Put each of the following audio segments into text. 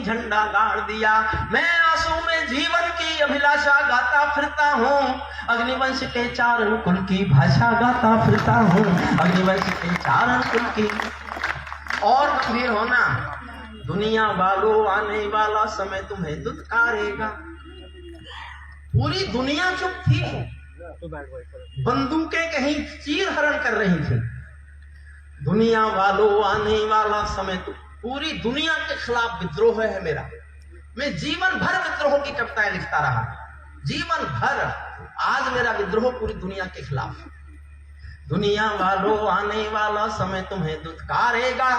झंडा गाड़ दिया। मैं आंसू में जीवन की अभिलाषा गाता फिरता हूँ, अग्निवंश के चारण कुल की भाषा गाता फिरता हूँ, अग्निवंश के चारण कुल की। और गंभीर होना, दुनिया वालों आने वाला समय तुम्हें दुत्कारेगा। पूरी दुनिया चुप थी, बंदूकें कहीं चीर हरण कर रही थी। दुनिया वालों आने वाला समय तो पूरी दुनिया के खिलाफ विद्रोह है मेरा। मैं जीवन भर विद्रोह की कविताएं लिखता रहा, जीवन भर। आज मेरा विद्रोह पूरी दुनिया के खिलाफ। दुनिया वालों आने वाला समय तुम्हें दुत्कारेगा,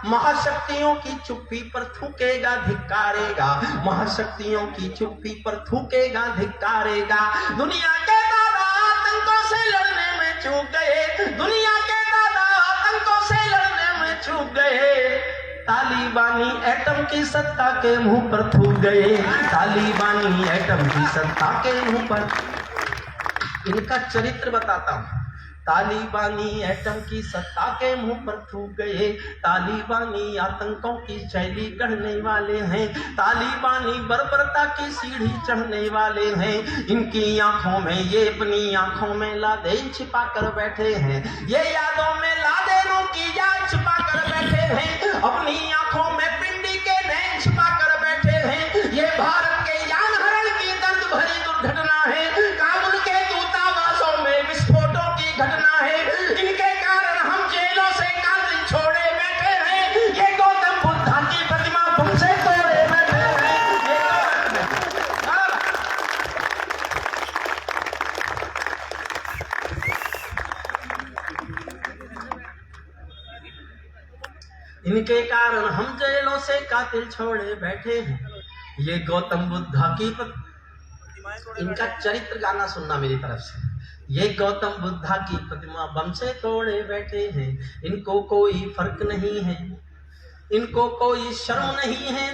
महाशक्तियों की चुप्पी पर थूकेगा धिक्कारेगा, महाशक्तियों की चुप्पी पर थूकेगा धिक्कारेगा। दुनिया के दादा आतंकों से लड़ने में चूक गए, दुनिया के दादा आतंकों से लड़ने में चूक गए। तालिबानी एटम की सत्ता के मुंह पर थूक गए, तालिबानी एटम की सत्ता के मुंह पर। इनका चरित्र बताता हूं। तालिबानी एटम की सत्ता के मुंह पर थूक गए, तालिबानी आतंकों की शैली गढ़ने वाले हैं, तालिबानी बर्बरता की सीढ़ी चढ़ने वाले हैं। इनकी आंखों में, ये अपनी आंखों में लादेन छिपा कर बैठे हैं, ये यादों में लादेनों की याद छिपा कर बैठे हैं, अपनी आंखों में पिंडी के नैन छिपा कर बैठे हैं। ये भारत के यान हरण की दर्द भरी दुर्घटना है, काबुल के दूतावासों में विस्फोटों की घटना है। इनके कारण हम जेलों से कातिल छोड़े बैठे हैं, ये गौतम बुद्धा की प्रतिमा तुमसे तोड़े बैठे हैं। इनके कारण हम जेलों से कातिल छोड़े बैठे हैं, ये गौतम बुद्धा की इनका चरित्र गाना सुनना मेरी तरफ से। ये गौतम बुद्धा की प्रतिमा बम से तोड़े बैठे हैं, इनको कोई फर्क नहीं है, इनको कोई शर्म नहीं है,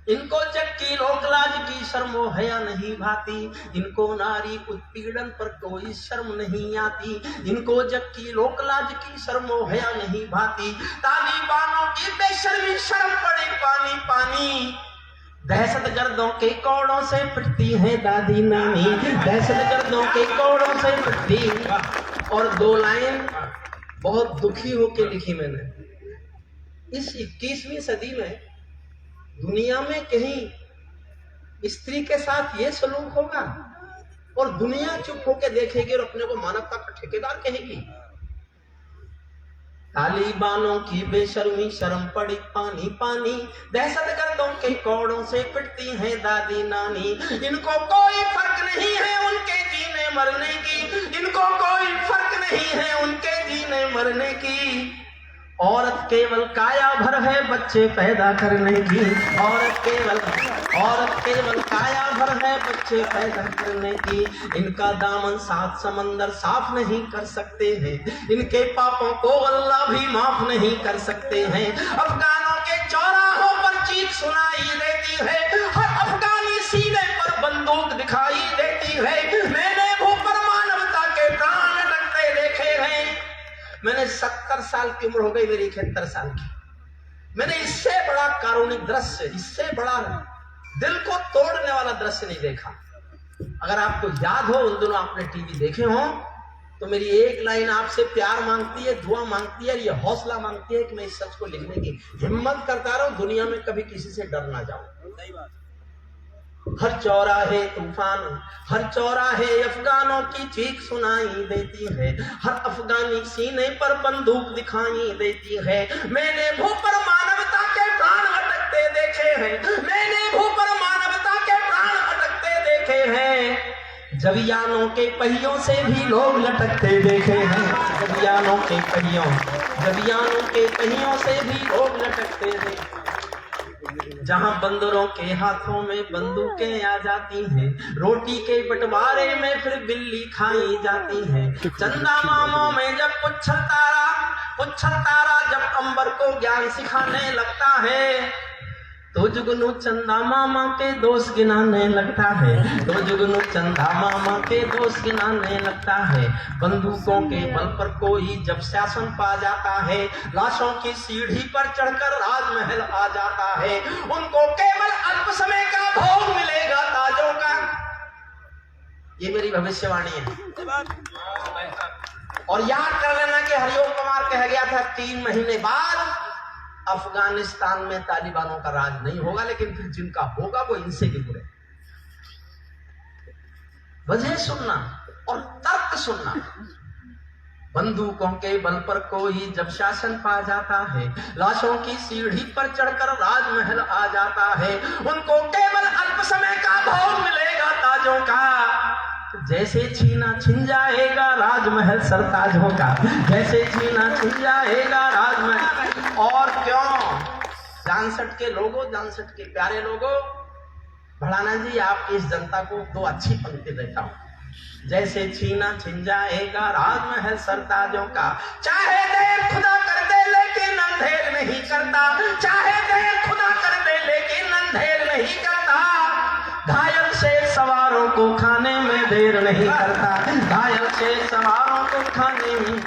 इनको जग की लोकलाज की शर्म हया नहीं भाती, इनको नारी उत्पीड़न पर कोई शर्म नहीं आती, इनको जग की लोकलाज की शर्म हया नहीं भाती। तालिबानों की बेशर्मी शर्म पड़े पानी पानी, दहशतगर्दों के कोड़ों से पिटती है दादी नानी, दहशतगर्दों के कोड़ों से पिटती। और दो लाइन बहुत दुखी होकर लिखी मैंने। इस 21वीं सदी में दुनिया में कहीं स्त्री के साथ ये सलूक होगा और दुनिया चुप होकर देखेगी और अपने को मानवता का ठेकेदार कहेगी। तालिबानों की बेशर्मी शर्म पड़ी पानी पानी, दहशतगर्दों के कोड़ों से पिटती है दादी नानी। इनको कोई फर्क नहीं है उनके जीने मरने की, इनको कोई फर्क नहीं है उनके जीने मरने की। औरत केवल काया भर है बच्चे पैदा करने की, औरत केवल काया भर है बच्चे पैदा करने की। इनका दामन 7 समंदर साफ नहीं कर सकते हैं, इनके पापों को अल्लाह भी माफ नहीं कर सकते हैं। अफगानों के चौराहों पर चीख सुनाई देती है, हर अफगानी सीने पर बंदूक दिखाई देती है। मैंने भूख पर मानवता के प्राण अटकते देखे हैं। मैंने 70 साल की उम्र हो गई मेरी, 71 साल की। मैंने इससे बड़ा कारुणिक दृश्य, इससे बड़ा दिल को तोड़ने वाला दृश्य नहीं देखा। अगर आपको याद हो, उन दिनों आपने टीवी देखे हो, तो मेरी एक लाइन आपसे प्यार मांगती है, दुआ मांगती है, ये हौसला मांगती है कि मैं इस सच को लिखने की हिम्मत करता रहूं, दुनिया में कभी किसी से डर ना जाऊं। सही बात। हर चौराहे तूफान, हर चौराहे अफगानों की चीख सुनाई देती है, हर अफगानी सीने पर बंदूक दिखाई देती है। मैंने भू पर मानवता के प्राण अटकते देखे हैं, मैंने भू पर मानवता के प्राण अटकते देखे हैं। जवियानों के पहियों से भी लोग लटकते देखे हैं, जवियानों के पहियों से भी लोग लटकते देखे। जहां बंदरों के हाथों में बंदूकें आ जाती हैं, रोटी के बंटवारे में फिर बिल्ली खाई जाती है। चंदा मामों में जब पुच्छल तारा जब अंबर को ज्ञान सिखाने लगता है, तो जुगनू चंदा मामा के दोस्त गिनाने लगता है, तो जुगनू चंदा मामा के दोस्त गिनाने लगता है। बंदूकों के बल पर कोई जब शासन पा जाता है, लाशों की सीढ़ी पर चढ़कर राजमहल आ जाता है। उनको केवल अल्प समय का भोग मिलेगा ताजों का। ये मेरी भविष्यवाणी है। और याद कर लेना कि हरिओम कुमार कह गया था 3 महीने बाद अफगानिस्तान में तालिबानों का राज नहीं होगा, लेकिन फिर जिनका होगा वो इनसे भी बुरे। वजह सुनना और तर्क सुनना। बंदूकों के बल पर कोई जब शासन पा जाता है, लाशों की सीढ़ी पर चढ़कर राजमहल आ जाता है। उनको केवल अल्प समय का भोग मिलेगा ताजों का। जैसे छीना छिन जाएगा राजमहल सरताजों का, जैसे छीना छिन जाएगा राजमहल। और क्यों जानसठ के लोगों, जानसठ के प्यारे लोगों, भड़ाना जी आपकी इस जनता को 2 अच्छी पंक्ति देता हूं। जैसे छीना छिन जाएगा राजमहल सरताजों का, चाहे देर खुदा कर दे लेकिन अंधेर नहीं करता, चाहे देर खुदा कर दे लेकिन अंधेर नहीं करता। घायल शेर सवारों को खाने में देर नहीं करता, घायल शेर सवारों को खाने में,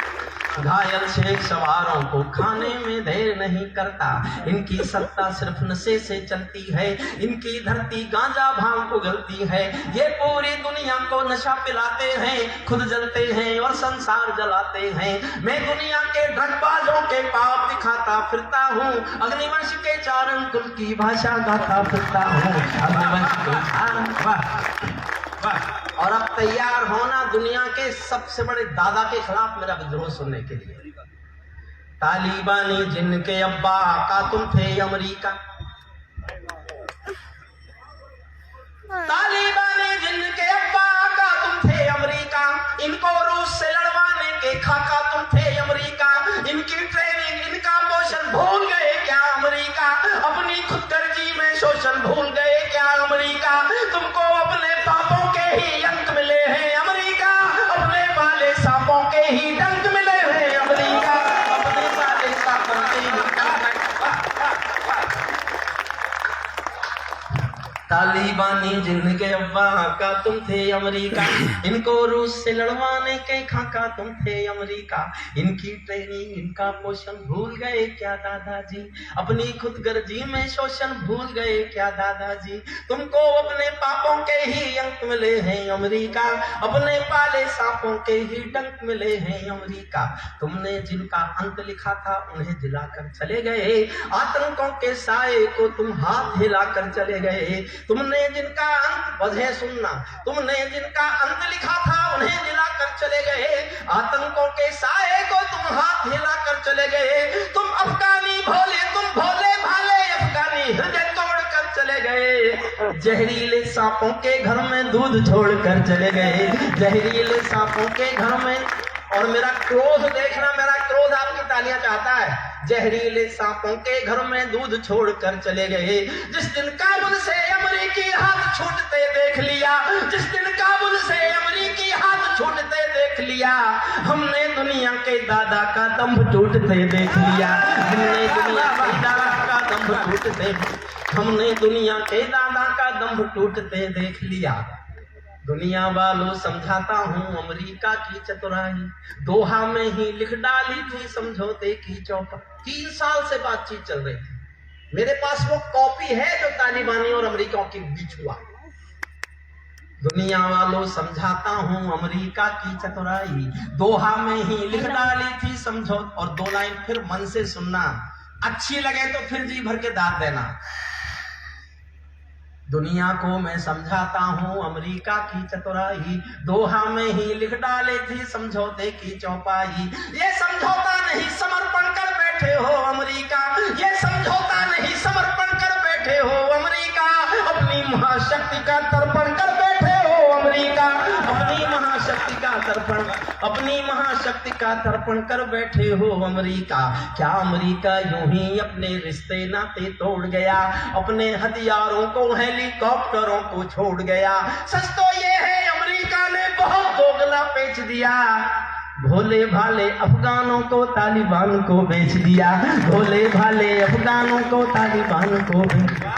घायल शेख सवारों को खाने में देर नहीं करता। इनकी सत्ता सिर्फ नशे से चलती है, इनकी धरती गांजा भांग उगलती है। ये पूरी दुनिया को नशा पिलाते हैं, खुद जलते हैं और संसार जलाते हैं। मैं दुनिया के ड्रगबाजों के पाप दिखाता फिरता हूँ, अग्निवंश के 4 अंकुल की भाषा गाता फिरता हूँ। अग्निवंश के 4 वाह। और अब तैयार होना दुनिया के सबसे बड़े दादा के खिलाफ मेरा विद्रोह सुनने के लिए। तालिबानी जिनके अब्बा का तुम थे अमेरिका, तालिबानी जिनके अब्बा का तुम थे अमेरिका, इनको रूस से लड़वाने के खाका तुम थे अमेरिका। इनकी ट्रेनिंग, इनका पोषण भूल गए क्या अमेरिका? अपनी खुदगर्जी में शोषण भूल गए क्या अमेरिका? तुमको अपने पापों के ही अंक मिले हैं अमेरिका, अपने वाले सांपों के ही डंक मिले हैं अमेरिका, अपने वाले सांपों के ही। तालिबानी जिनके अब्बा का तुम थे अमेरिका, इनको रूस से लड़वाने के खाका तुम थे अमेरिका। इनकी ट्रेनिंग, इनका पोषण भूल गए क्या दादाजी? अपनी खुदगर्जी में शोषण भूल गए क्या दादाजी? तुमको अपने पापों के ही अंक मिले हैं अमेरिका, अपने पाले सांपों के ही डंक मिले हैं अमेरिका। तुमने जिनका अंत लिखा था उन्हें जिलाकर चले गए, आतंकों के साए को तुम हाथ हिलाकर चले गए। तुमने जिनका अंत, वजह सुनना, तुमने जिनका अंत लिखा था उन्हें जिलाकर चले गए, आतंकों के साए को तुम हाथ हिलाकर चले गए। तुम अफगानी भोले, तुम भोले भाले अफगानी हृदय तोड़कर चले गए। जहरीले सांपों के घर में दूध छोड़कर चले गए, जहरीले सांपों के घर में। और मेरा क्रोध देखना, मेरा क्रोध आपकी तालियां चाहता है। जहरीले सांपों के घर में दूध छोड़कर चले गए। जिस दिन काबुल से अमेरिकी हाथ छूटते देख लिया, जिस दिन काबुल से अमेरिकी हाथ छूटते देख लिया, हमने दुनिया के दादा का दम्भ टूटते देख लिया। हमने दुनिया के दादा का दम्भ टूटते, हमने दुनिया के दादा का दम्भ टूटते देख लिया। दुनिया वालों समझाता हूँ अमेरिका की चतुराई, दोहा में ही लिख डाली थी समझौते की चौपट। 3 साल से बातचीत चल रही थी, मेरे पास वो कॉपी है जो तालिबानी और अमेरिका के बीच हुआ। दुनिया वालों समझाता हूँ अमेरिका की चतुराई, दोहा में ही लिख डाली थी समझौते। और 2 लाइन फिर मन से सुनना, अच्छी लगे तो फिर जी भर के दाद देना। दुनिया को मैं समझाता हूँ अमेरिका की चतुराई, दोहा में ही लिख डाले थी समझौते की चौपाई। ये समझौता नहीं समर्पण कर बैठे हो अमेरिका, ये समझौता नहीं समर्पण कर बैठे हो अमेरिका। अपनी महाशक्ति का तर्पण कर बैठे हो अमेरिका, अपनी महाशक्ति का तर्पण, अपनी महाशक्ति का तर्पण कर बैठे हो अमेरिका। क्या अमेरिका यूं ही अपने रिश्ते नाते तोड़ गया, अपने हथियारों को, हेलीकॉप्टरों को छोड़ गया? सच तो ये है अमेरिका ने बहुत दोगला बेच दिया। भोले भाले अफगानों को तालिबान को बेच दिया, भोले भाले अफगानों को तालिबान को बेच दिया।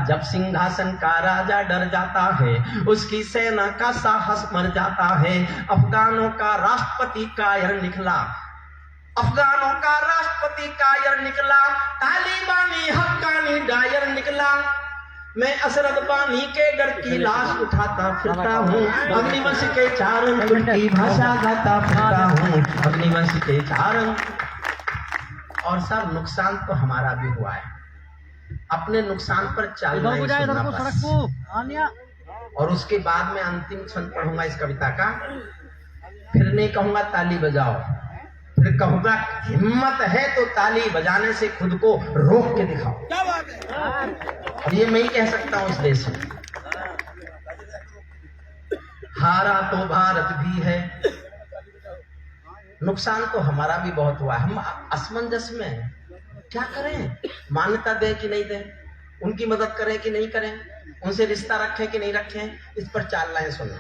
जब सिंहासन का राजा डर जाता है, उसकी सेना का साहस मर जाता है। अफगानों का राष्ट्रपति कायर निकला, अफगानों का राष्ट्रपति कायर निकला, तालिबानी हक्कानी डायर निकला। मैं असरद बानी के डर की लाश उठाता फिरता हूँ, अग्निवंश के चार अंक की भाषा गाता फिरता हूँ, अग्निवंश के चार अंक। और सब नुकसान तो हमारा भी हुआ है, अपने नुकसान पर चलना ही सुनना बस। और उसके बाद में अंतिम छंद पढ़ूंगा इस कविता का, फिर नहीं कहूंगा ताली बजाओ, फिर कहूंगा हिम्मत है तो ताली बजाने से खुद को रोक के दिखाओ। और ये मैं ही कह सकता हूं इस देश में। हारा तो भारत भी है, नुकसान तो हमारा भी बहुत हुआ। हम असमंजस में हैं, क्या करें, मान्यता दें कि नहीं दें, उनकी मदद करें कि नहीं करें, उनसे रिश्ता रखें कि नहीं रखें, इस पर चाल लाएं सुनना।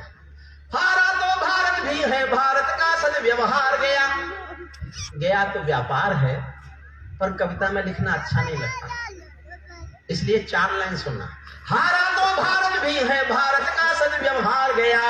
हारा तो भारत भी है, भारत का सद व्यवहार गया, गया तो व्यापार है, पर कविता में लिखना अच्छा नहीं लगता, इसलिए चार लाइन सुनना। हारा तो भारत भी है, भारत का सद्व्यवहार गया,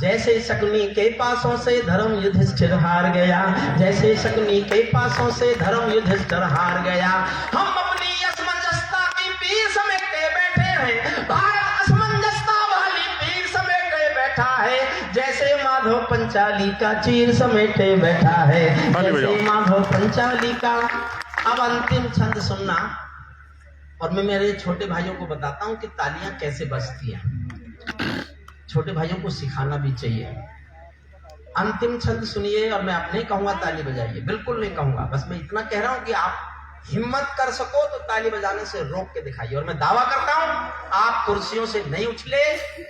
जैसे शकुनी के पासों से धर्म युधिष्ठिर हार गया, जैसे शकुनी के पासों से धर्म युधिष्ठिर हार गया। हम अपनी असमंजसता की पीर समेटे बैठे हैं, भारत असमंजसता वाली पीर समेटे बैठा है, जैसे माधव पंचाली का चीर समेटे बैठा है, जैसे माधव पंचाली का। अब अंतिम छंद सुनना, और मैं मेरे छोटे भाइयों को बताता हूं कि तालियां कैसे बजती हैं, छोटे भाइयों को सिखाना भी चाहिए। अंतिम छंद सुनिए, और मैं अब नहीं कहूंगा ताली बजाइए, बिल्कुल नहीं कहूंगा, बस मैं इतना कह रहा हूं कि आप हिम्मत कर सको तो ताली बजाने से रोक के दिखाइए। और मैं दावा करता हूं आप कुर्सियों से नहीं उछले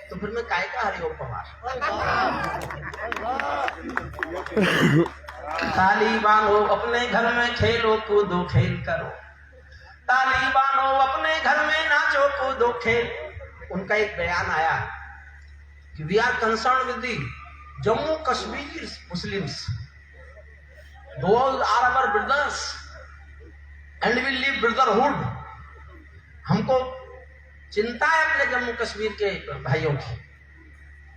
तो फिर मैं काय का हरिओम पवार। ताली बांधो अपने घर में, खेलो कूदो खेल करो, ताली बांधो अपने घर में, नाचो कूदो खेल। उनका एक बयान आया कि we are concern with the Jammu Kashmir Muslims, those are our brothers and we live brotherhood. हमको चिंता है अपने जम्मू कश्मीर के भाइयों की।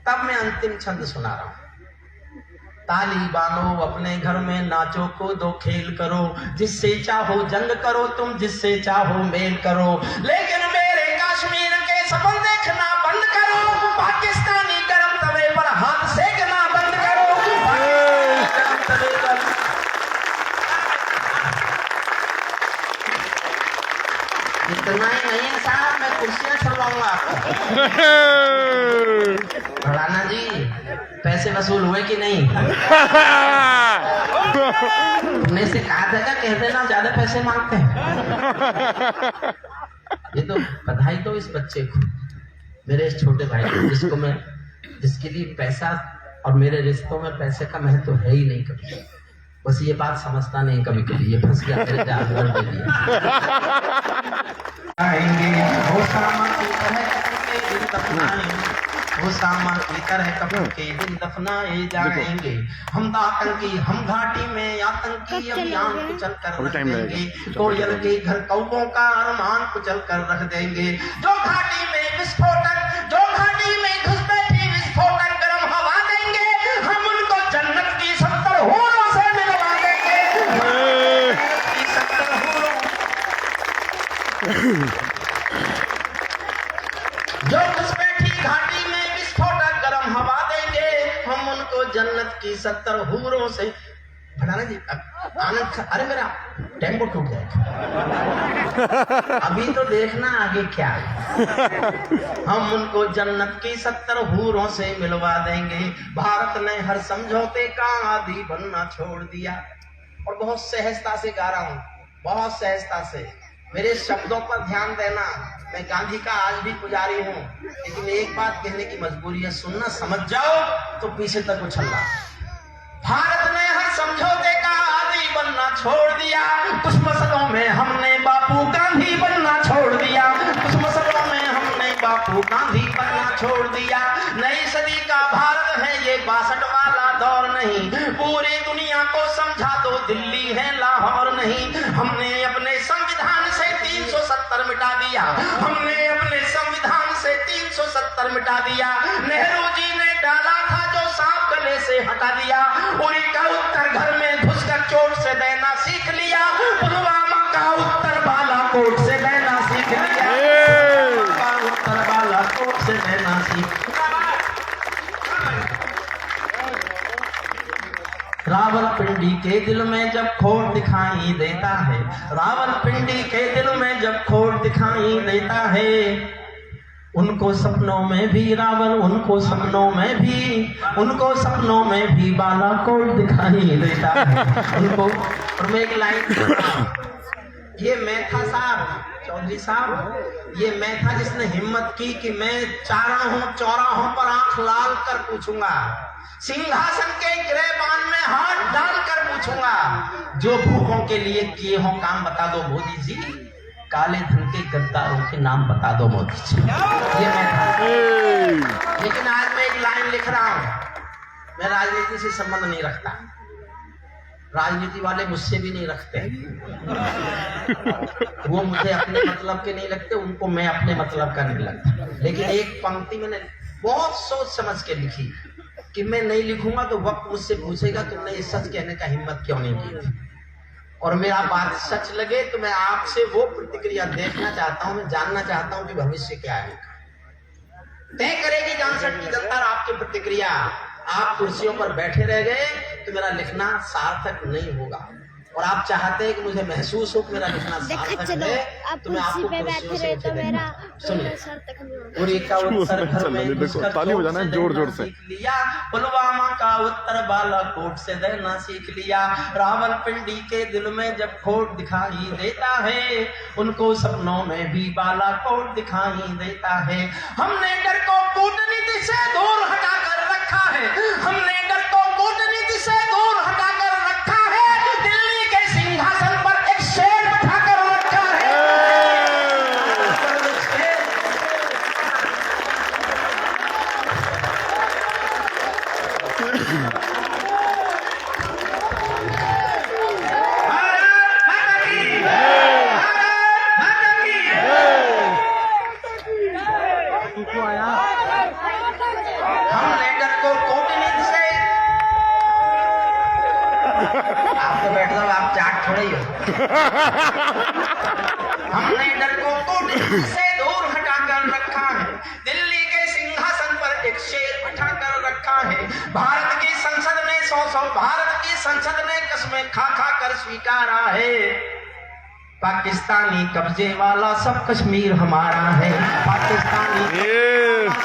तब मैं अंतिम छंद सुना रहा हूं। ताली बांधो अपने घर में, नाचो कूदो खेल करो, जिससे चाहो जंग करो तुम, जिससे चाहो मेल करो, लेकिन मेरे कश्मीर के सपन देखना बंद करो, पाकिस्तानी गरम तवे पर हाथ सेकना बंद करो, गरम तवे पर। इतना ही नहीं साहब, मैं कुर्सियां छुड़वाऊंगा आपको। भड़ाना जी पैसे वसूल हुए कि नहीं? तुमने से कहा था क्या, कह देना ज्यादा पैसे मांगते हैं। ये तो बधाई दो इस बच्चे को, मेरे इस छोटे भाई को, जिसको मैं, जिसके लिए पैसा और मेरे रिश्तों में पैसे का महत्व है ही नहीं कभी। बस ये बात समझता नहीं कभी कभी, ये फंस गया मेरे जाल में दे दिया। वो सामा की तरह कब्र के दिन दफनाए जाएंगे, हम आतंकी, हम घाटी में आतंकी अभियान कुचल कर रख देंगे, कोयल के घर कौवों का अरमान कुचल कर रख देंगे, जो घाटी में विस्फोटक, जो घाटी में घुसपैठी विस्फोटक गर्म हवा देंगे, हम उनको जन्नत की 70 हूरों से मिलवा देंगे। 70 हूरों जो घुसपैठी घाटी में विस्फोटक गर्म हवा देंगे, हम उनको जन्नत की 70 हूरों से। भड़ाना जी आनंद, अरे मेरा टेम्पो टूट जाएगा, अभी तो देखना आगे क्या है। हम उनको जन्नत की 70 हूरों से मिलवा देंगे। भारत ने हर समझौते का आदी बनना छोड़ दिया। और बहुत सहजता से गा रहा हूं, बहुत सहजता से, मेरे शब्दों पर ध्यान देना। मैं गांधी का आज भी पुजारी हूं, लेकिन एक बात कहने की मजबूरी है, सुनना समझ जाओ तो पीछे तक उछलना। भारत ने हर समझौते का आदी बनना छोड़ दिया, कुछ मसलों में हमने बापू गांधी बनना छोड़ दिया, कुछ मसलों में हमने बापू राहुल गांधी बनना छोड़ दिया। नई सदी का भारत है ये 62 वाला दौर नहीं, पूरी दुनिया को समझा दो दिल्ली है लाहौर नहीं। हमने अपने संविधान से 370 मिटा दिया, हमने अपने संविधान से 370 मिटा दिया। नेहरू जी ने डाला था जो सांप गले से हटा दिया। उरी का उत्तर घर में घुसकर चोट से देना सीख लिया, पुलवामा का उत्तर बालाकोट से देना सीख लिया, उत्तर बालाकोट से देना सीख। रावलपिंडी के दिल में जब खोट दिखाई देता है, रावलपिंडी के दिल में जब खोट दिखाई देता है, उनको सपनों में भी रावल, उनको सपनों में भी बालाकोट दिखाई देता है उनको। और मैं एक लाइन, ये मैं था साहब, चौधरी साहब, ये मैं था जिसने हिम्मत की कि मैं चौराहों पर आंख लाल कर पूछूंगा, सिंहासन के गिरेबान में हाथ डालकर पूछूंगा, जो भूखों के लिए किए हो काम बता दो मोदी जी, काले धन के गद्दारों के नाम बता दो मोदी जी। ये मैं था। लेकिन आज मैं एक लाइन लिख रहा हूं, मैं राजनीति से संबंध नहीं रखता, राजनीति वाले मुझसे भी नहीं रखते, वो मुझे अपने मतलब के नहीं लगते, उनको मैं अपने मतलब का नहीं लगता। लेकिन एक पंक्ति मैंने बहुत सोच समझ के लिखी कि मैं नहीं लिखूंगा तो वक्त मुझसे पूछेगा तुमने ये सच कहने का हिम्मत क्यों नहीं की, और मेरा बात सच लगे तो मैं आपसे वो प्रतिक्रिया देखना चाहता हूं, मैं जानना चाहता हूं कि भविष्य क्या है। तय करेगी जानसठ की जनता आपकी प्रतिक्रिया। आप कुर्सियों पर बैठे रह गए तो मेरा लिखना सार्थक नहीं होगा, और आप चाहते हैं कि मुझे महसूस हो कि मेरा लिखना सार्थक है, तो मैं आपको कुर्सियों से उठे देना। सुनिए, पूरी का उत्तर घर में घुसकर ताली बजाना है जोर जोर से। लिया, पुलवामा का उत्तर बालाकोट से देना सीख लिया। रावलपिंडी के दिल में जब खोट दिखाई देता है, उनको सपनों में भी बालाकोट दिखाई देता है। हमने डर को कूटनीति से दूर हटाकर रखा है, हमने डर को कूटनीति से दूर हटाकर रखा है, दिल्ली के सिंहासन पर एक शेर बैठाकर रखा है। हमने डर को कूटनीति से, आप तो बैठ जाओ, आप चाट थोड़े ही हो। हमने डर को कूटनीति से दूर हटाकर रखा है, दिल्ली के सिंहासन पर एक शेर बैठाकर रखा है। भारत की संसद ने भारत की संसद ने कसमें खा खा कर स्वीकारा है, पाकिस्तानी कब्जे वाला सब कश्मीर हमारा है, पाकिस्तानी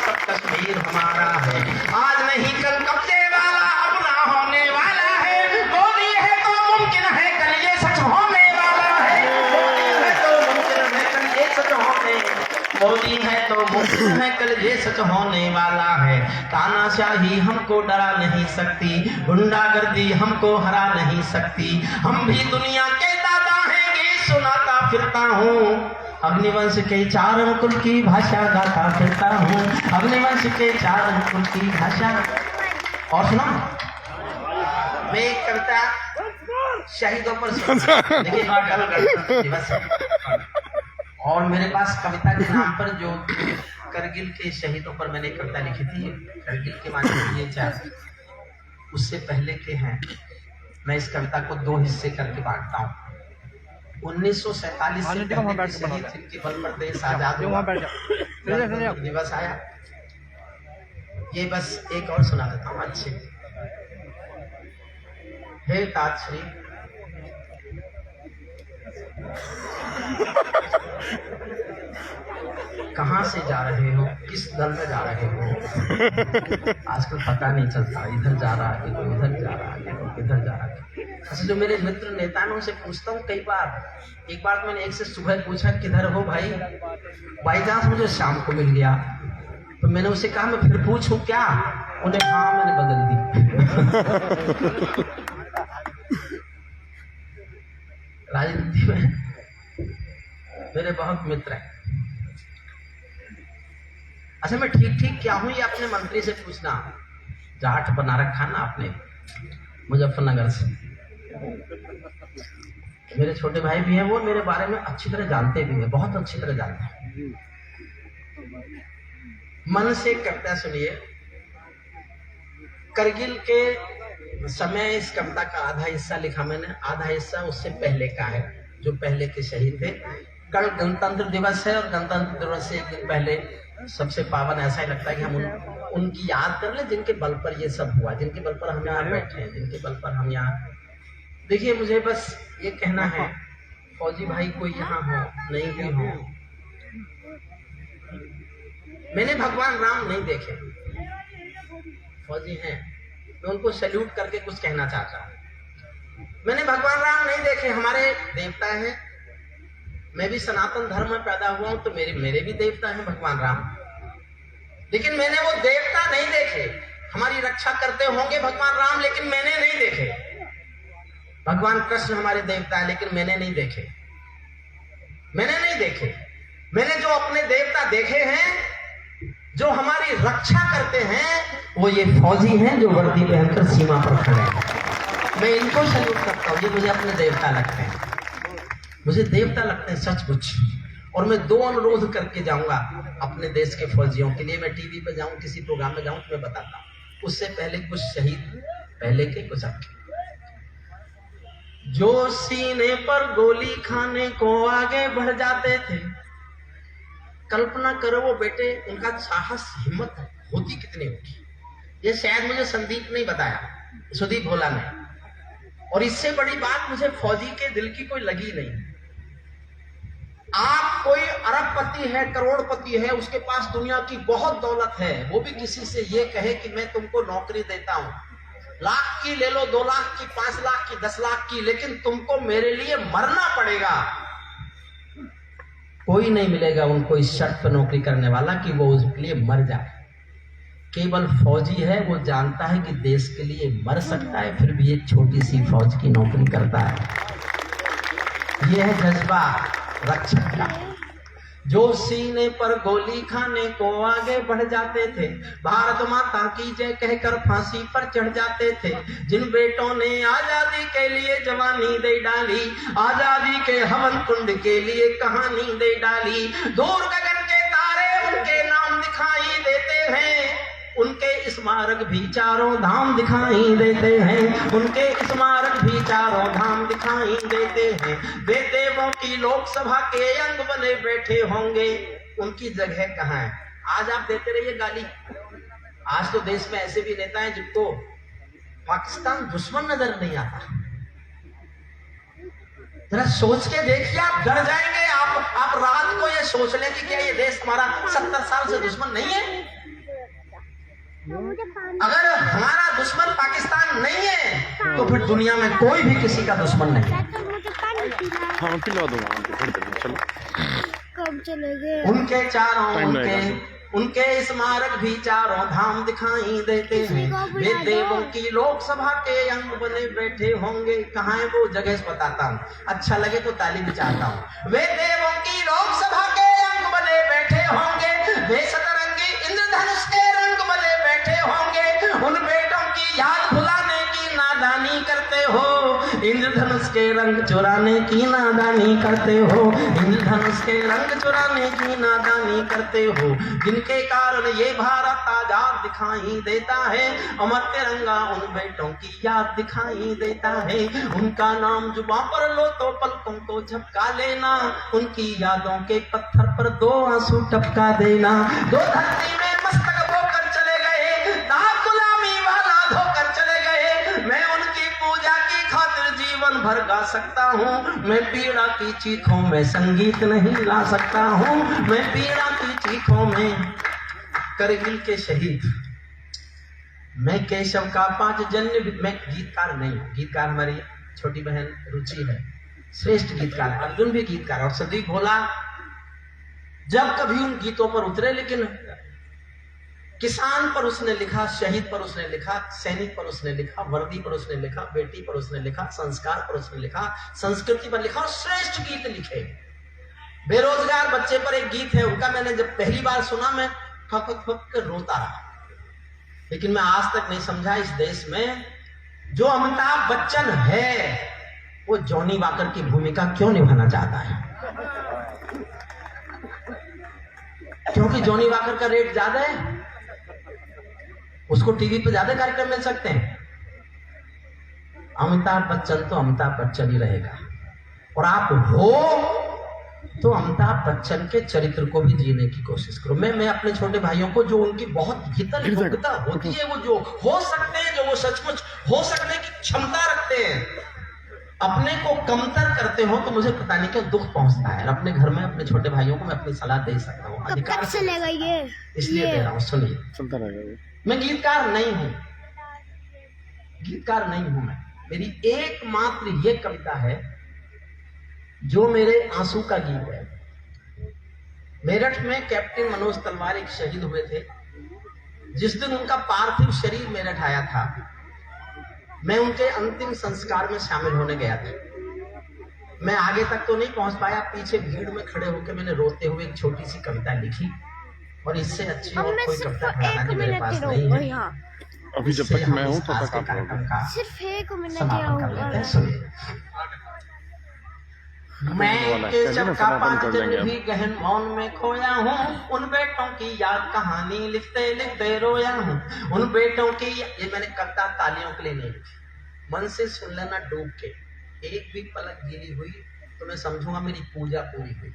सब कश्मीर हमारा है। आज नहीं कल कब्जे वाला अपना होने वाला है, मोदी है तो मुमकिन है कल ये सच होने वाला है, मोदी है तो मुमकिन है कल ये सच होने, मोदी है तो मुमकिन है कल ये सच होने वाला है। तानाशाही हमको डरा नहीं सकती, गुंडागर्दी हमको हरा नहीं सकती, हम भी दुनिया के दादा हैं, सुनाता फिरता हूँ, अग्निवंश के 4 अंकुल की भाषा गाता फिरता हूँ, अग्निवंश के 4 अंकुल की भाषा। और सुना, मैं एक कविता शहीदों पर दिवस, और मेरे पास कविता के नाम पर जो करगिल के शहीदों पर मैंने कविता लिखी थी, करगिल के माध्यम ये 4 उससे पहले के हैं। मैं इस कविता को 2 हिस्से करके बांटता हूँ। 1947 से पहले शहीद जिनके बल पर देश आजाद हुआ, दिवस आया, ये बस एक और सुना देता हूँ अच्छे। हे ताजश्री, कहाँ से जा रहे हो, किस दल में जा रहे हो, आजकल पता नहीं चलता, इधर जा रहा है तो उधर जा रहा है तो किधर जा रहा है। अच्छा, जो मेरे मित्र नेता हैं उनसे पूछता हूँ कई बार। एक बार मैंने एक से सुबह पूछा किधर हो भाई, बाई चांस मुझे शाम को मिल गया, तो मैंने उसे कहा मैं फिर पूछूं क्या, उन्हें हाँ मैंने बदल दी। राजनीति में मेरे बहुत मित्र हैं, अच्छा मैं ठीक ठीक क्या हूँ ये अपने मंत्री से पूछना। जाट बना रखा ना आपने मुजफ्फरनगर से। मेरे छोटे भाई भी हैं, वो मेरे बारे में अच्छी तरह जानते भी हैं, बहुत अच्छी तरह जानते हैं। मन से कविता सुनिए। करगिल के समय इस कविता का आधा हिस्सा लिखा मैंने, आधा हिस्सा उससे पहले का है, जो पहले के शहीद थे। कल गणतंत्र दिवस है और गणतंत्र दिवस से एक दिन पहले सबसे पावन ऐसा ही लगता है कि हम उनकी याद कर ले जिनके बल पर ये सब हुआ, जिनके बल पर हम यहाँ बैठे हैं, जिनके बल पर हम यहाँ। देखिए मुझे बस ये कहना है, फौजी भाई कोई यहाँ हो नहीं भी हो, मैंने भगवान राम नहीं देखे, फौजी हैं, मैं उनको सैल्यूट करके कुछ कहना चाहता हूँ। मैंने भगवान राम नहीं देखे, हमारे देवता हैं। मैं भी सनातन धर्म में पैदा हुआ हूं तो मेरे भी देवता हैं भगवान राम, लेकिन मैंने वो देवता नहीं देखे। हमारी रक्षा करते होंगे भगवान राम, लेकिन मैंने नहीं देखे। भगवान कृष्ण हमारे देवता है, लेकिन मैंने नहीं देखे, मैंने नहीं देखे। मैंने जो अपने देवता देखे हैं, जो हमारी रक्षा करते हैं, वो ये फौजी हैं जो वर्दी पहनकर सीमा पर खड़े हैं। मैं इनको सैल्यूट करता हूँ, ये मुझे अपने देवता लगते हैं, मुझे देवता लगते हैं सचमुच। और मैं दो अनुरोध करके जाऊंगा अपने देश के फौजियों के लिए। मैं टीवी पे जाऊं, किसी प्रोग्राम में जाऊं तो मैं बताता हूं, उससे पहले कुछ शहीद, पहले के कुछ अब के, जो सीने पर गोली खाने को आगे बढ़ जाते थे। कल्पना करो वो बेटे, उनका साहस हिम्मत होती कितनी होगी। ये शायद मुझे संदीप ने बताया, सुदीप भोला ने। और इससे बड़ी बात मुझे फौजी के दिल की कोई लगी नहीं। आप कोई अरबपति है, करोड़पति है, उसके पास दुनिया की बहुत दौलत है, वो भी किसी से ये कहे कि मैं तुमको नौकरी देता हूं, लाख की ले लो, 2 लाख की, 5 लाख की, 10 लाख की, लेकिन तुमको मेरे लिए मरना पड़ेगा, कोई नहीं मिलेगा उनको इस शर्त पर नौकरी करने वाला कि वो उसके लिए मर जाए। केवल फौजी है, वो जानता है कि देश के लिए मर सकता है, फिर भी एक छोटी सी फौज की नौकरी करता है। यह है जज्बा रक्षक का। जो सीने पर गोली खाने को आगे बढ़ जाते थे, भारत माता की जय कहकर फांसी पर चढ़ जाते थे, जिन बेटों ने आजादी के लिए जवानी दे डाली, आजादी के हवन कुंड के लिए कहानी दे डाली। दूर गगन के तारे उनके नाम दिखाई देते हैं, उनके स्मारक भी चारों धाम दिखाई देते हैं, उनके स्मारक भी चारों धाम दिखाई देते हैं। वे देवों की लोकसभा के अंग बने बैठे होंगे, उनकी जगह कहाँ है? आज आप देते रहिए गाली। आज तो देश में ऐसे भी नेता हैं जिनको पाकिस्तान दुश्मन नजर नहीं आता। जरा सोच के देखिए, आप डर जाएंगे। आप रात को ये सोच लें कि क्या ये देश हमारा 70 साल से दुश्मन नहीं है? अगर हमारा दुश्मन पाकिस्तान नहीं है तो फिर दुनिया में कोई भी किसी का दुश्मन नहीं है। हाँ, पिला दो चलो। कब चले गए? उनके चारों उनके स्मारक भी चारों धाम दिखाई देते हैं। वे देवों की लोकसभा के अंग बने बैठे होंगे। कहाँ है वो जगह बताता हूँ, अच्छा लगे तो ताली बजाता हूँ। वे देवों की लोकसभा के अंग बने बैठे होंगे, वे सतरंगी इंद्रधनुष के रंग बने बैठे होंगे। उन बेटों की याद भुलाने की नादानी करते हो, इंद्रधनुष के रंग चुराने की नादानी करते हो, इंद्रधनुष के रंग चुराने की नादानी करते हो। जिनके कारण ये भारत आजाद दिखाई देता है, अमर तिरंगा उन बेटों की याद दिखाई देता है। उनका नाम जुबां पर लो तो पलकों को झपका लेना, उनकी यादों के पत्थर पर 2 आंसू टपका देना। दो धरती में मस्तक बोकर चले गए, दाग गुलामी वाला धोकर चले गए। मैं उनकी पूजा की खातिर जीवन भर गा सकता हूँ, मैं पीड़ा की चीखों में संगीत नहीं ला सकता हूँ, मैं पीड़ा की चीखों में। करगिल के शहीद, मैं केशव का 5 जन्य, मैं गीतकार नहीं हूँ, गीतकार हमारी छोटी बहन रुचि है, श्रेष्ठ गीतकार, अर्जुन भी गीतकार। और सुदीप भोला जब कभी उन गीतों पर उतरे, लेकिन किसान पर उसने लिखा, शहीद पर उसने लिखा, सैनिक पर उसने लिखा, वर्दी पर उसने लिखा, बेटी पर उसने लिखा, संस्कार पर उसने लिखा, संस्कृति पर लिखा, और श्रेष्ठ गीत लिखे। बेरोजगार बच्चे पर एक गीत है उनका, मैंने जब पहली बार सुना, मैं फक फक कर रोता रहा। लेकिन मैं आज तक नहीं समझा इस देश में जो अमिताभ बच्चन है वो जॉनी वॉकर की भूमिका क्यों निभाना चाहता है। क्योंकि जॉनी वॉकर का रेट ज्यादा है, उसको टीवी पे ज्यादा कार्यक्रम मिल सकते हैं। अमिताभ बच्चन तो अमिताभ बच्चन ही रहेगा। और आप हो तो अमिताभ बच्चन के चरित्र को भी जीने की कोशिश करो। मैं अपने छोटे भाइयों को, जो उनकी बहुत भीतर योग्यता होती है, वो जो हो सकते हैं, जो वो सचमुच हो सकने की क्षमता रखते हैं, अपने को कमतर करते हो तो मुझे पता नहीं क्यों दुख पहुंचता है। अपने घर में अपने छोटे भाइयों को मैं अपनी सलाह दे सकता हूँ, अधिकार से चलेगा ये, इसलिए दे रहा हूँ। सुनिए, चलता रहेगा। मैं गीतकार नहीं हूं, गीतकार नहीं हूं मैं। मेरी एकमात्र ये कविता है जो मेरे आंसू का गीत है। मेरठ में कैप्टन मनोज तलवार एक शहीद हुए थे। जिस दिन उनका पार्थिव शरीर मेरठ आया था, मैं उनके अंतिम संस्कार में शामिल होने गया था। मैं आगे तक तो नहीं पहुंच पाया, पीछे भीड़ में खड़े होकर मैंने रोते हुए एक छोटी सी कविता लिखी। और इससे अच्छी और कोई कविता भराना जी मेरे पास नहीं है। अभी जब तक मैं हूं तब तक आप सिर्फ 1 मिनट समापन कर लेते हैं। सुनिए, मैं केशव का पांचजन्य भी गहन मौन में खोया हूँ। उन बेटों की याद कहानी लिखते लिखते रोया हूँ। उन बेटों की, ये मैंने कविता तालियों के लिए नहीं लिखी, मन से सुन लेना डूब के। एक भी पलक गिरी हुई तो मैं समझूंगा मेरी पूजा पूरी हुई।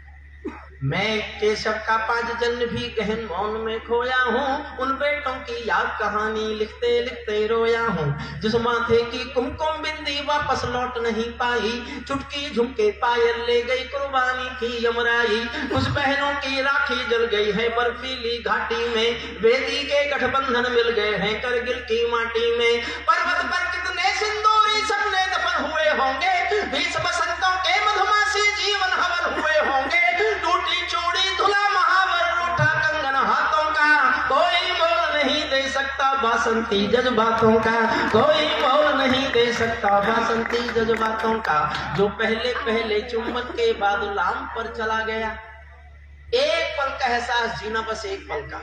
मैं केशव का पांचजन्य भी गहन मौन में खोया हूँ। उन बेटों की याद कहानी लिखते लिखते रोया हूँ। जिस माथे की कुमकुम बिंदी वापस लौट नहीं पाई, चुटकी झुमके पायल ले गई कुर्बानी की यमराई। उस बहनों की राखी जल गई है बर्फीली घाटी में, वेदी के गठबंधन मिल गए हैं करगिल की माटी में। पर्वत पर कितने सिंदूरी सपने दफन हुए होंगे, 20 बसंतों के मधुमासी जीवन हवन हुए होंगे। टूटी चूड़ी धुला महावर, रूठा कंगन हाथों का, कोई मोल नहीं दे सकता बासंती जज्बातों का। कोई मोल नहीं दे सकता बासंती जज्बातों का। जो पहले पहले चुम्बन के बाद लाम पर चला गया, एक पल का एहसास जीना, बस एक पल का।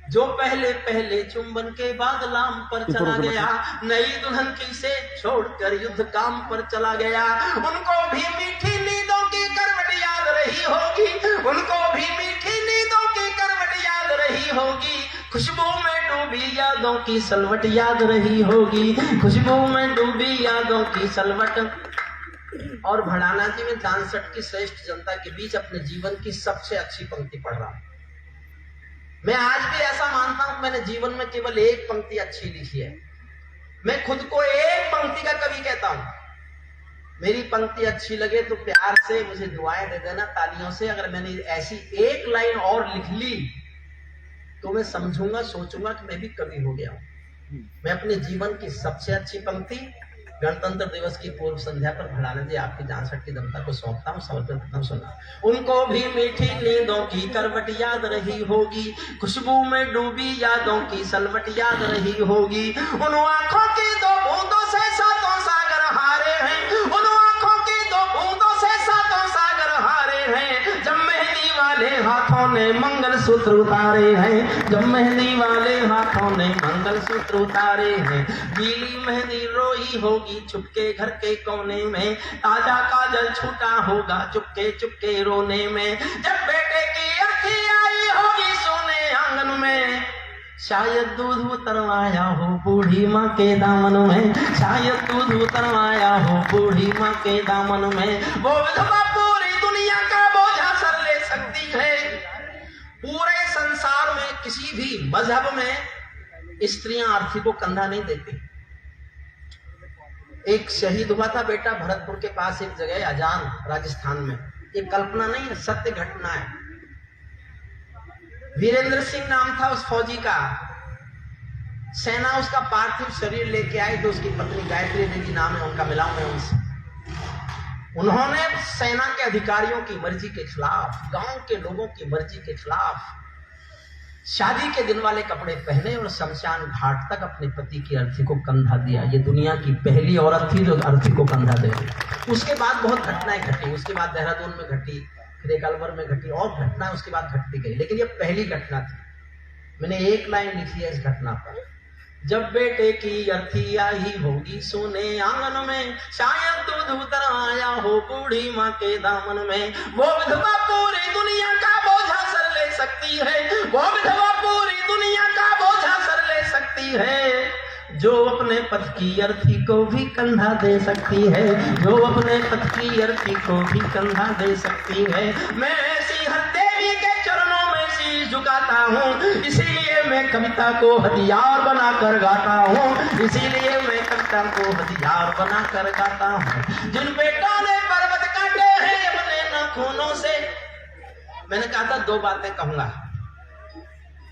जो पहले पहले चुंबन के बाद लाम पर चला गया, नई दुल्हन की से छोड़कर युद्ध काम पर चला गया। उनको भी मीठी नींदों की करवट याद रही होगी, उनको भी मीठी नींदों की करवट याद रही होगी। खुशबू में डूबी यादों की सलवट याद रही होगी, खुशबू में डूबी यादों की सलवट। और भड़ाना जी में 66 की श्रेष्ठ जनता के बीच अपने जीवन की सबसे अच्छी पंक्ति पढ़ रहा हूं। मैं आज भी ऐसा मानता हूं, मैंने जीवन में केवल एक पंक्ति अच्छी लिखी है। मैं खुद को एक पंक्ति का कवि कहता हूं। मेरी पंक्ति अच्छी लगे तो प्यार से मुझे दुआएं दे देना, तालियों से। अगर मैंने ऐसी एक लाइन और लिख ली तो मैं समझूंगा, सोचूंगा कि मैं भी कवि हो गया हूं। मैं अपने जीवन की सबसे अच्छी पंक्ति गणतंत्र दिवस की पूर्व संध्या पर भड़ाना जी आपकी 66 की जनता को सौंपता हूँ, समर्पित करता हूं। सुना, उनको भी मीठी नींदों की करवट याद रही होगी, खुशबू में डूबी यादों की सलवट याद रही होगी। उन आंखों की 2 बूंदों से 7 सागर हारे हैं, उन आंखों की 2 बूंदों से 7 सागर हारे हैं। जब मेहंदी वाले हाथों ने मंगलसूत्र उतारे हैं, जब मेहंदी वाले हाथों ने मंगलसूत्र उतारे हैं। गीली मेहंदी रोई होगी छुपके घर के कोने में, ताजा काजल छूटा होगा चुपके चुपके रोने में। जब बेटे की अर्थी आई होगी सोने आंगन में, शायद दूध उतरवाया हो बूढ़ी माँ के दामन में, शायद दूध उतरवाया हो बूढ़ी माँ के दामन में। वो विधवा पूरी दुनिया का बोझा सर ले सकती है। पूरे संसार में किसी भी मजहब में स्त्रियां अर्थी को कंधा नहीं देती। एक शहीद हुआ था बेटा भरतपुर के पास एक जगह अजान, राजस्थान में। ये कल्पना नहीं है, सत्य घटना है। वीरेंद्र सिंह नाम था उस फौजी का। सेना उसका पार्थिव शरीर लेके आई तो उसकी पत्नी गायत्री देवी नाम है उनका, मिला मैं उनसे। उन्होंने सेना के अधिकारियों की मर्जी के खिलाफ, गांव के लोगों की मर्जी के खिलाफ शादी के दिन वाले कपड़े पहने और शमशान घाट तक अपने पति की अर्थी को कंधा दिया। ये दुनिया की पहली औरत थी जो अर्थी को कंधा दे रही। उसके बाद बहुत घटनाएं घटी, उसके बाद देहरादून में घटी, फिर एक अलवर में घटी, और घटनाएं उसके बाद घटती गई, लेकिन ये पहली घटना थी। मैंने एक लाइन लिखी है इस घटना पर। जब बेटे की अर्थी आई होगी सोने आंगन में, शायद दूध उतर आया हो बूढ़ी माँ के दामन में। वो विधवा पूरी दुनिया का बोझा सर ले सकती है, वो विधवा पूरी दुनिया का बोझा सर ले सकती है, जो अपने पति की अर्थी को भी कंधा दे सकती है, जो अपने पति की अर्थी को भी कंधा दे सकती है। मैं ऐसी हर देवी के चरणों में शीश झुकाता हूँ, इसीलिए मैं कविता को हथियार बनाकर गाता हूँ, इसीलिए मैं कविता को हथियार बनाकर गाता हूँ। जिन बेटों ने पर्वत काटे हैं अपने नाखूनों से, मैंने कहा था 2 बातें कहूंगा।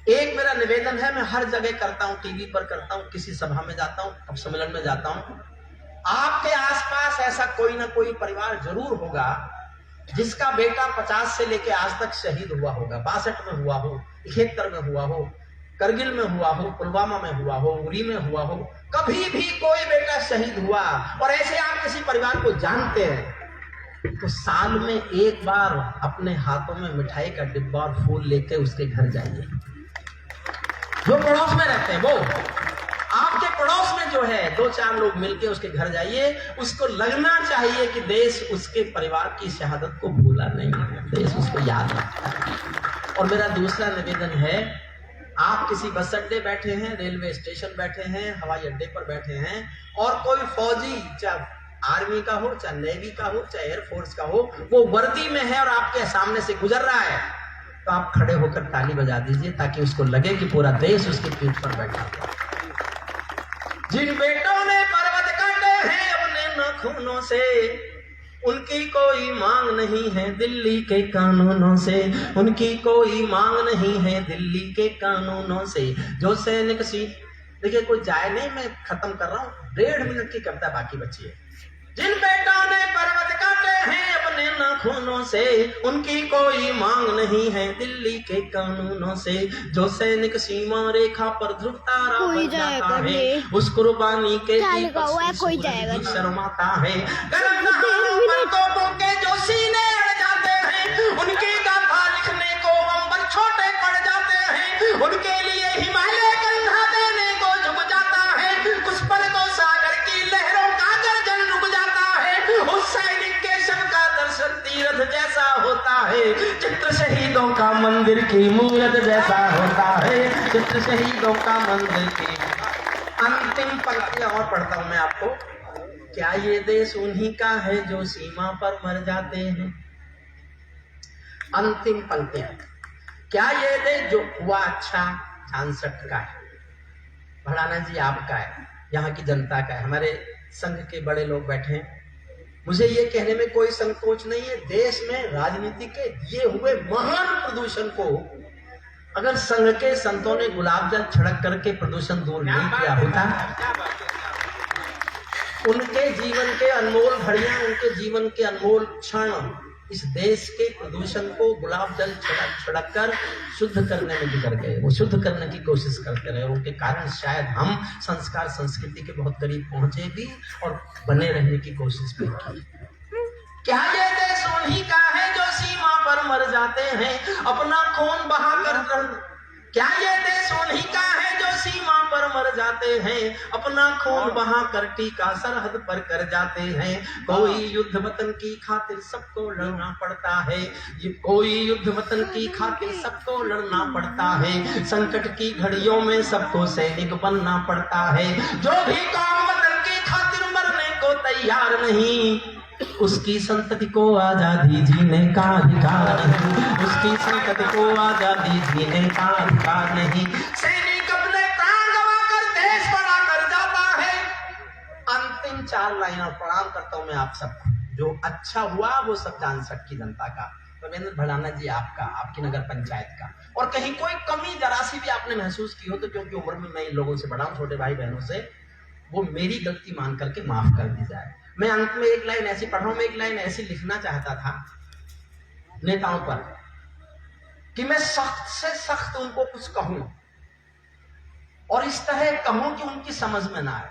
एक मेरा निवेदन है, मैं हर जगह करता हूँ, टीवी पर करता हूँ, किसी सभा में जाता हूँ, सम्मेलन में जाता हूँ, आपके आसपास ऐसा कोई ना कोई परिवार जरूर होगा जिसका बेटा 50 से लेके आज तक शहीद हुआ होगा। 62 में हुआ हो, 71 में हुआ हो, करगिल में हुआ हो, पुलवामा में हुआ हो, उरी में हुआ हो, कभी भी कोई बेटा शहीद हुआ। और ऐसे आप किसी परिवार को जानते हैं तो साल में एक बार अपने हाथों में मिठाई का डिब्बा और फूल लेके उसके घर जाइए। जो पड़ोस में रहते हैं, वो आपके पड़ोस में जो है, 2-4 लोग मिलके उसके घर जाइए, उसको लगना चाहिए कि देश उसके परिवार की शहादत को भूला नहीं है, देश उसको याद रखता है। और मेरा दूसरा निवेदन है, आप किसी बस अड्डे बैठे हैं, रेलवे स्टेशन बैठे हैं, हवाई अड्डे पर बैठे हैं, और कोई फौजी, चाहे आर्मी का हो, चाहे नेवी का हो, चाहे एयरफोर्स का हो, वो वर्दी में है और आपके सामने से गुजर रहा है, तो आप खड़े होकर ताली बजा दीजिए ताकि उसको लगे कि पूरा देश उसकी पीठ पर बैठा हुआ। जिन बेटों ने पर्वत काटे हैं अपने नाखूनों से, उनकी कोई मांग नहीं है दिल्ली के कानूनों से, उनकी कोई मांग नहीं है दिल्ली के कानूनों से। जो सैनिक सी, देखिए कोई जाए नहीं, मैं खत्म कर रहा हूँ, 1.5 मिनट की कविता बाकी बची है। जिन बेटों ने पर्वत काटे हैं अपने नाखूनों से, उनकी कोई मांग नहीं है दिल्ली के कानूनों से। जो सैनिक सीमा रेखा पर ध्रुव तारा बन जाता है, उस कुर्बानी के शर्माता है। तोपों के जो सीने अड़ जाते हैं, उनकी गाथा लिखने को अंबर छोटे पड़ जाते हैं, उनके लिए हिमालय कंधा देने को झुक जाता है, उस पर तो सागर की लहरों का गर्जन रुक जाता है। उस सैनिक के शव का दर्शन तीर्थ जैसा होता है, चित्र शहीदों का मंदिर की मूरत जैसा होता है, चित्र शहीदों का मंदिर की। अंतिम पंक्तियां और पढ़ता हूं मैं आपको। क्या ये देश उन्हीं का है जो सीमा पर मर जाते हैं? अंतिम पंक्तियां। क्या ये देश जो हुआ अच्छा 66 का है, भड़ाना जी आपका है, यहाँ की जनता का है, हमारे संघ के बड़े लोग बैठे हैं। मुझे ये कहने में कोई संकोच नहीं है, देश में राजनीति के दिए हुए महान प्रदूषण को अगर संघ के संतों ने गुलाब जल छिड़क करके प्रदूषण दूर नहीं किया होता, उनके जीवन के अनमोल घड़ियां, उनके जीवन के अनमोल क्षण इस देश के प्रदूषण को गुलाब जल छिड़क कर शुद्ध करने में गुजर गए। वो शुद्ध करने की कोशिश करते रहे, उनके कारण शायद हम संस्कार संस्कृति के बहुत करीब पहुंचे भी और बने रहने की कोशिश भी की। क्या ये देश उन्हीं का है जो सीमा पर मर जाते हैं अपना खून बहाकर? क्या ये देश उन्हीं का है जो सीमा पर मर जाते हैं अपना खून बहाकर टीका सरहद पर कर जाते हैं? कोई युद्ध वतन की खातिर सबको लड़ना पड़ता है, ये कोई युद्ध वतन की खातिर सबको लड़ना पड़ता है। संकट की घड़ियों में सबको सैनिक बनना पड़ता है। जो भी कौम वतन की खातिर मरने को तैयार नहीं, उसकी संतति को आजादी जीने का अधिकार नहीं, उसकी संतति को आजादी जीने का अधिकार नहीं। सैनिक अपने प्राण गंवाकर देश बड़ा कर जाता है। अंतिम 4 लाइन और प्रणाम करता हूं मैं आप सबको। जो अच्छा हुआ वो सब जानसठ की जनता का, रविंद्र भड़ाना जी आपका, आपकी नगर पंचायत का। और कहीं कोई कमी जरा सी भी आपने महसूस की हो तो, क्योंकि उम्र में मैं इन लोगों से बड़ा हूं, छोटे भाई बहनों से, वो मेरी गलती मान करके माफ कर दी जाए। मैं अंत में एक लाइन ऐसी पढ़ रहा हूं, मैं एक लाइन ऐसी लिखना चाहता था नेताओं पर कि मैं सख्त से सख्त उनको कुछ कहूं और इस तरह कहूं कि उनकी समझ में ना आए।